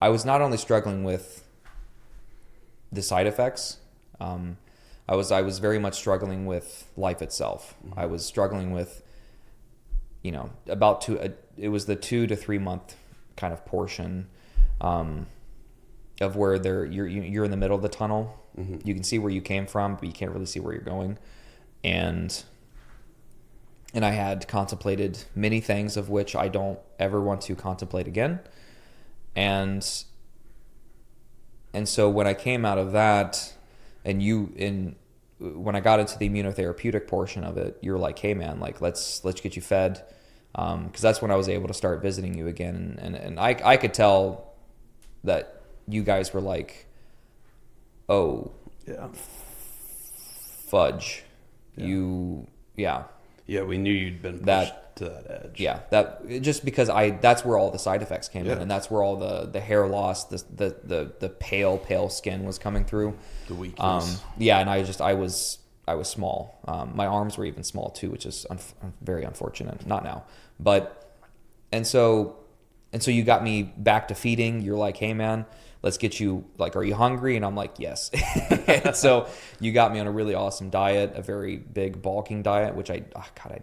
I was not only struggling with the side effects. I was very much struggling with life itself. I was struggling with, it was the 2 to 3 month kind of portion of where you're in the middle of the tunnel. You can see where you came from, but you can't really see where you're going. And I had contemplated many things of which I don't ever want to contemplate again. And so when I came out of that, when I got into the immunotherapeutic portion of it, you're like, hey man, like let's get you fed. Cause that's when I was able to start visiting you again. And I could tell that you guys were like, oh Yeah. fudge. Yeah. Yeah, we knew you'd been pushed to that edge. Yeah, that just because that's where all the side effects came in, and that's where all the hair loss, the pale skin was coming through. The weakness. And I was small. My arms were even small too, which is very unfortunate. Not now, but and so you got me back to feeding. You're like, hey man, let's get you, like, are you hungry? And I'm like, yes. And so you got me on a really awesome diet, a very big bulking diet, which I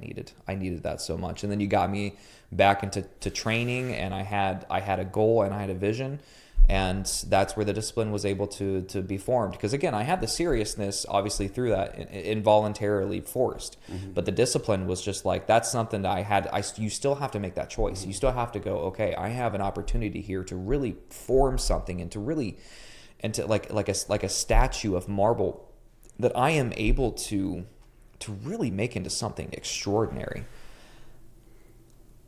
needed. I needed that so much. And then you got me back into training, and I had a goal and I had a vision. And that's where the discipline was able to be formed. Because again, I had the seriousness obviously through that, involuntarily forced. But the discipline was just like, that's something that you still have to make that choice. You still have to go, okay, I have an opportunity here to really form something and to like a statue of marble that I am able to really make into something extraordinary.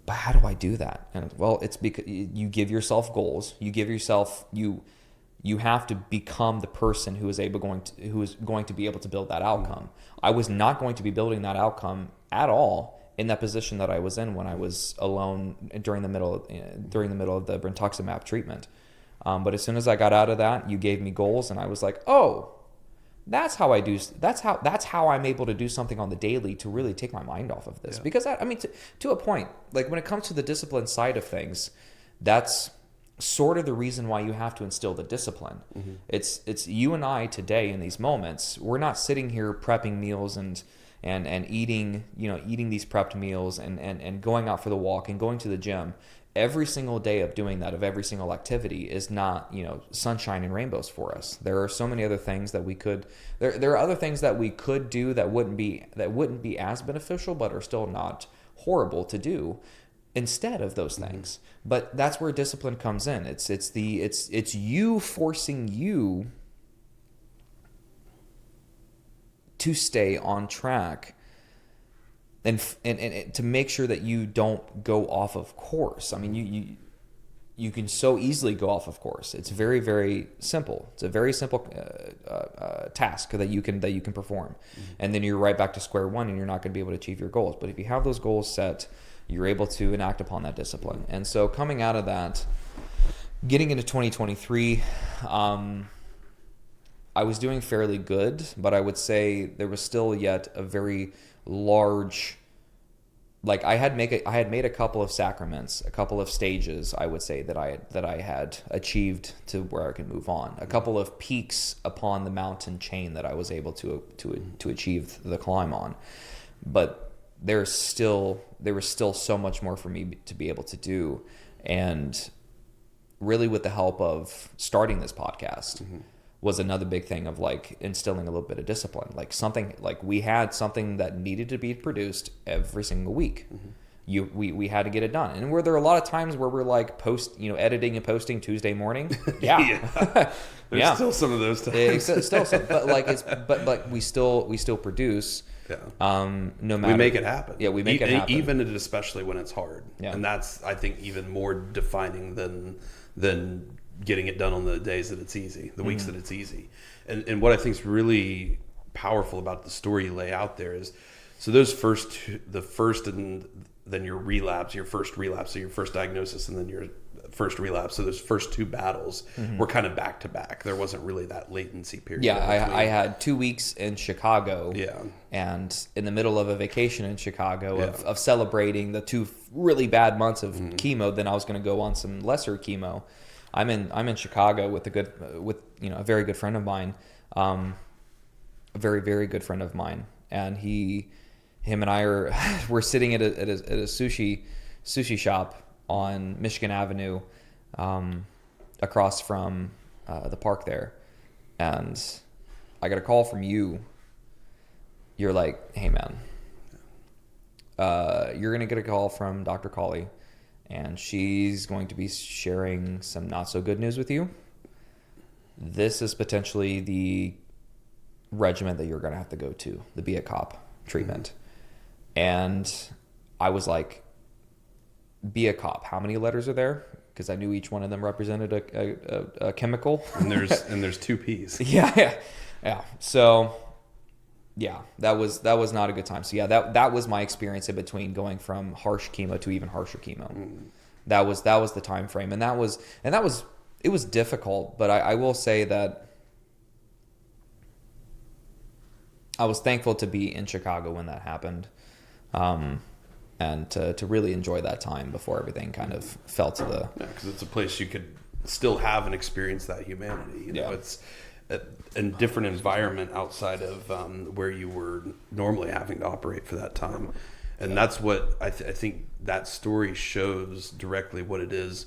But how do I do that? And well, it's because you give yourself goals. You give yourself you have to become the person who is going to be able to build that outcome. I was not going to be building that outcome at all in that position that I was in when I was alone during the middle of the brentuximab treatment. But as soon as I got out of that, you gave me goals, and I was like, oh, that's how I'm able to do something on the daily to really take my mind off of this. Yeah. Because to a point, like when it comes to the discipline side of things, that's sort of the reason why you have to instill the discipline. It's you and I today in these moments, we're not sitting here prepping meals and eating these prepped meals and going out for the walk and going to the gym. Every single day of doing that, of every single activity, is not, sunshine and rainbows for us. There are so many other things that we could. There are other things that we could do that wouldn't be as beneficial, but are still not horrible to do instead of those things. But that's where discipline comes in. It's you forcing you to stay on track. And to make sure that you don't go off of course. I mean, you can so easily go off of course. It's very, very simple. It's a very simple task that you can perform, and then you're right back to square one, and you're not going to be able to achieve your goals. But if you have those goals set, you're able to enact upon that discipline. And so coming out of that, getting into 2023, I was doing fairly good, but I would say there was still yet a very large, like I had made a couple of sacraments, a couple of stages, I would say that I had achieved to where I could move on, a couple of peaks upon the mountain chain that I was able to achieve the climb on. But there was still so much more for me to be able to do, and really with the help of starting this podcast. Was another big thing of like instilling a little bit of discipline, like something like we had something that needed to be produced every single week. We had to get it done. And were there a lot of times where we're like editing and posting Tuesday morning? Yeah. There's still some of those times. Still some, but we still produce. Yeah. No matter, we make it happen. Yeah, we make it happen. Even especially when it's hard. Yeah. And that's, I think, even more defining than getting it done on the days that it's easy, the weeks that it's easy. And what I think is really powerful about the story you lay out there is, so those the first and then your first relapse, so your first diagnosis and then your first relapse. So those first two battles were kind of back to back. There wasn't really that latency period. Yeah, I had 2 weeks in Chicago. Yeah. And in the middle of a vacation in Chicago of celebrating the 2 really bad months of chemo, then I was going to go on some lesser chemo. I'm in Chicago with a very good friend of mine, a very, very good friend of mine. And him and I we're sitting at a sushi shop on Michigan Avenue, across from the park there. And I got a call from you. You're like, hey man, you're going to get a call from Dr. Colley, and she's going to be sharing some not so good news with you. This is potentially the regimen that you're going to have to go to, the Be a Cop treatment. And I was like, Be a Cop, how many letters are there? Because I knew each one of them represented a chemical. And there's 2 P's. Yeah. So yeah, that was not a good time. So yeah, that was my experience in between going from harsh chemo to even harsher chemo. That was the time frame, and it was difficult. But I will say that I was thankful to be in Chicago when that happened, and to really enjoy that time before everything kind of fell to the... Yeah, because it's a place you could still have and experience that humanity. You know, it's a different environment outside of where you were normally having to operate for that time. And that's what I think that story shows directly what it is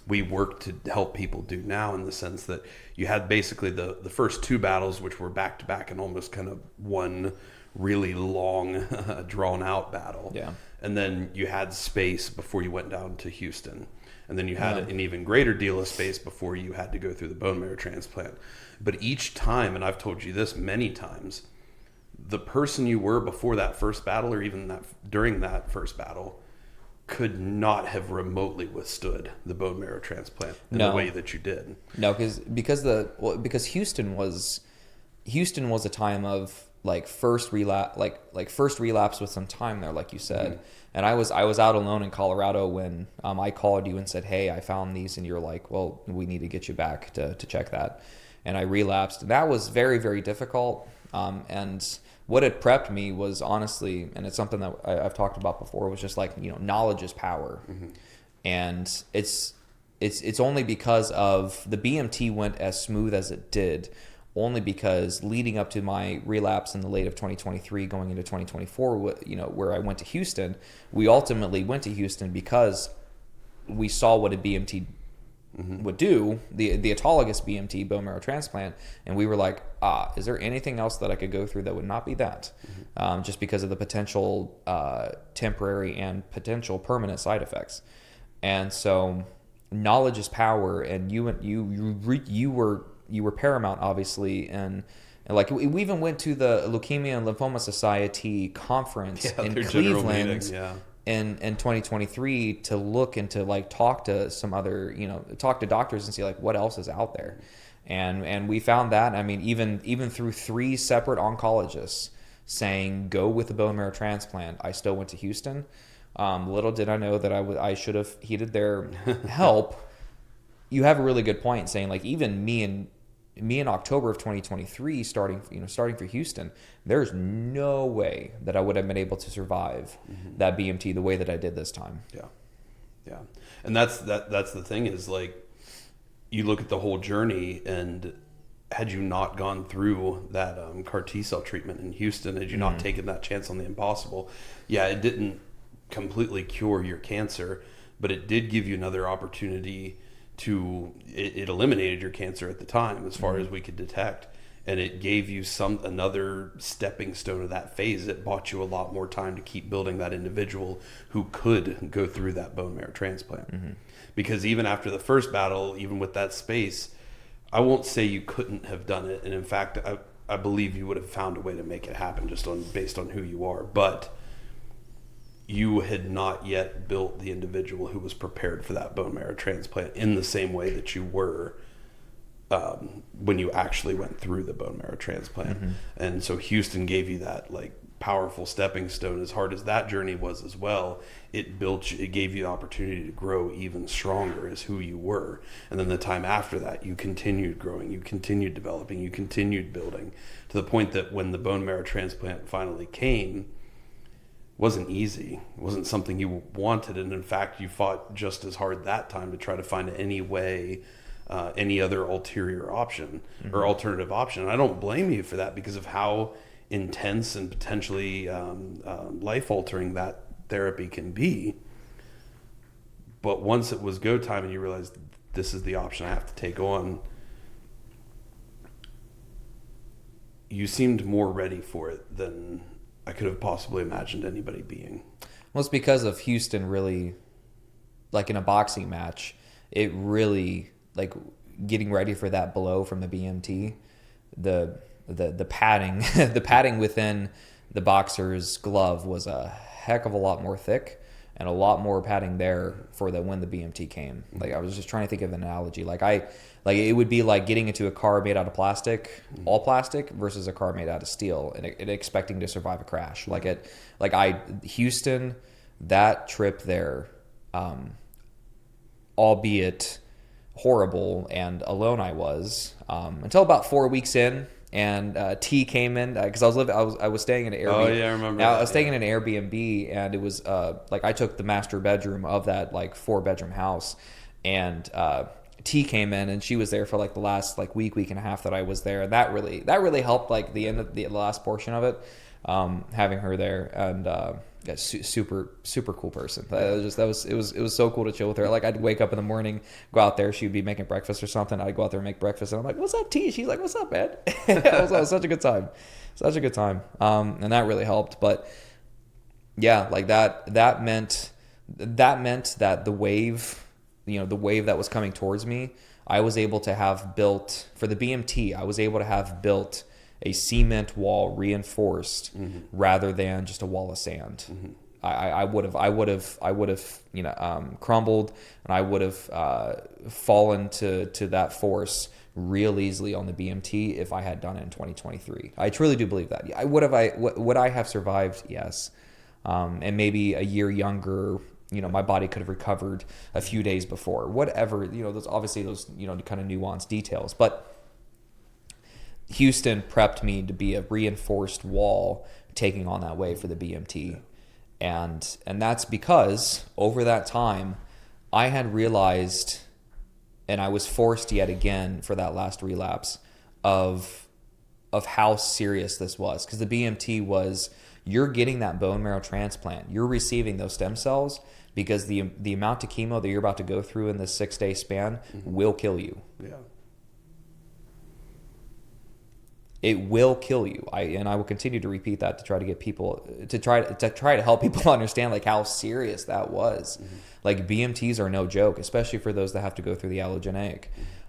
we work to help people do now, in the sense that you had basically the first 2 battles, which were back to back and almost kind of one really long, drawn out battle. Yeah. And then you had space before you went down to Houston. And then you had an even greater deal of space before you had to go through the bone marrow transplant. But each time, and I've told you this many times, the person you were before that first battle, or even during that first battle, could not have remotely withstood the bone marrow transplant in the way that you did. No, because Houston was a time of first relapse with some time there, like you said. Mm-hmm. And I was out alone in Colorado when I called you and said, hey, I found these, and you're like, well, we need to get you back to check that. And I relapsed. That was very, very difficult. And what it prepped me was, honestly, and it's something that I've talked about before, was just knowledge is power. Mm-hmm. And it's only because of the BMT went as smooth as it did, only because leading up to my relapse in the late of 2023, going into 2024, where I went to Houston, we ultimately went to Houston because we saw what a BMT would do, the autologous BMT, bone marrow transplant, and we were like, is there anything else that I could go through that would not be that? Mm-hmm. Just because of the potential temporary and potential permanent side effects. And so knowledge is power, and you were paramount, obviously, and we even went to the Leukemia and Lymphoma Society conference in Cleveland in 2023 to look and to talk to some other, talk to doctors and see what else is out there. And we found that, I mean, even through 3 separate oncologists saying go with the bone marrow transplant, I still went to Houston. Little did I know that I should have heeded their help. You have a really good point saying even me in October of 2023 starting for Houston, there's no way that I would have been able to survive that BMT the way that I did this time. Yeah. And that's the thing is, you look at the whole journey, and had you not gone through that CAR T-cell treatment in Houston, had you not taken that chance on the impossible, it didn't completely cure your cancer, but it did give you another opportunity to, it eliminated your cancer at the time as far as we could detect, and it gave you another stepping stone of that phase. It bought you a lot more time to keep building that individual who could go through that bone marrow transplant. Because even after the first battle, even with that space, I won't say you couldn't have done it, and in fact I believe you would have found a way to make it happen based on who you are, but you had not yet built the individual who was prepared for that bone marrow transplant in the same way that you were when you actually went through the bone marrow transplant. And so Houston gave you that powerful stepping stone. As hard as that journey was as well, it gave you the opportunity to grow even stronger as who you were. And then the time after that, you continued growing, you continued developing, you continued building, to the point that when the bone marrow transplant finally came, wasn't easy. It wasn't something you wanted, and in fact, you fought just as hard that time to try to find any way, any other ulterior option or alternative option. And I don't blame you for that because of how intense and potentially life-altering that therapy can be. But once it was go time and you realized this is the option I have to take on, you seemed more ready for it than I could have possibly imagined anybody being. Well, it's because of Houston really, like in a boxing match, it really, like getting ready for that blow from the BMT, the padding, the padding within the boxer's glove was a heck of a lot more thick and a lot more padding there for when the BMT came. Like I was just trying to think of an analogy. Like it would be like getting into a car made out of plastic, all plastic, versus a car made out of steel, and expecting to survive a crash. Houston, that trip there, albeit horrible and alone I was, until about 4 weeks in. And T came in because I was staying in an Airbnb. Oh yeah, I remember. I was staying in an Airbnb, and it was like I took the master bedroom of that like 4-bedroom house, and T came in, and she was there for like the last like week and a half that I was there, and that really helped like the end of the last portion of it, having her there, and super cool person. It was so cool to chill with her. Like I'd wake up in the morning, go out there, she'd be making breakfast or something. I'd go out there and make breakfast, and I'm like, "What's up, T?" She's like, "What's up, man?" It was such a good time, and that really helped. But yeah, like that meant that the wave, the wave that was coming towards me, I was able to have built for the BMT. I was able to have built a cement wall reinforced rather than just a wall of sand. I would have crumbled, and I would have fallen to that force real easily on the BMT if I had done it in 2023. I truly do believe that. Would I have survived? Yes. And maybe a year younger, my body could have recovered a few days before. Whatever, those obviously those kind of nuanced details, but Houston prepped me to be a reinforced wall taking on that wave for the BMT. And that's because over that time I had realized, and I was forced yet again for that last relapse of how serious this was. Because the BMT was, you're getting that bone marrow transplant, you're receiving those stem cells, because the amount of chemo that you're about to go through in this 6-day span will kill you. Yeah. It will kill you. I will continue to repeat that to try to get people to try to help people understand like how serious that was. Like BMTs are no joke, especially for those that have to go through the allogeneic.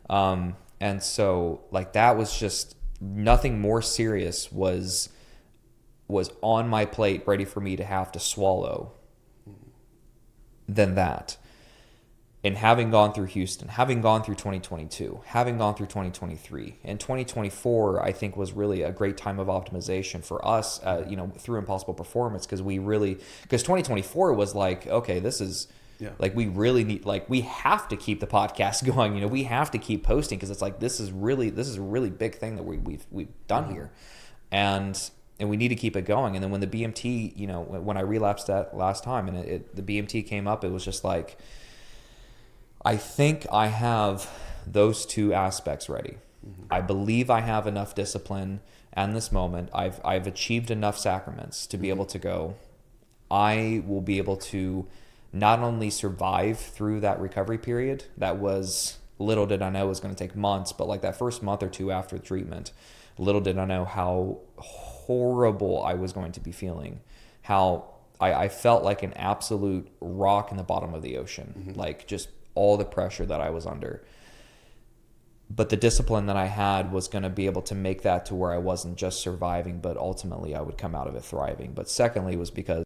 And so like that was just nothing more serious was on my plate, ready for me to have to swallow than that. And having gone through Houston, having gone through 2022, having gone through 2023, and 2024, I think was really a great time of optimization for us, through Impossible Performance, because 2024 was like, okay, this is like, we really need, like, we have to keep the podcast going. We have to keep posting, because it's like, this is a really big thing that we've done here. And we need to keep it going. And then when the BMT, when I relapsed that last time and the BMT came up, it was just like, I think I have those two aspects ready. I believe I have enough discipline and this moment. I've achieved enough sacraments to be able to go. I will be able to not only survive through that recovery period that was, little did I know, was going to take months, but like that first month or two after the treatment, little did I know how horrible I was going to be feeling, how I felt like an absolute rock in the bottom of the ocean, like just all the pressure that I was under. But the discipline that I had was going to be able to make that to where I wasn't just surviving, but ultimately I would come out of it thriving. But secondly was because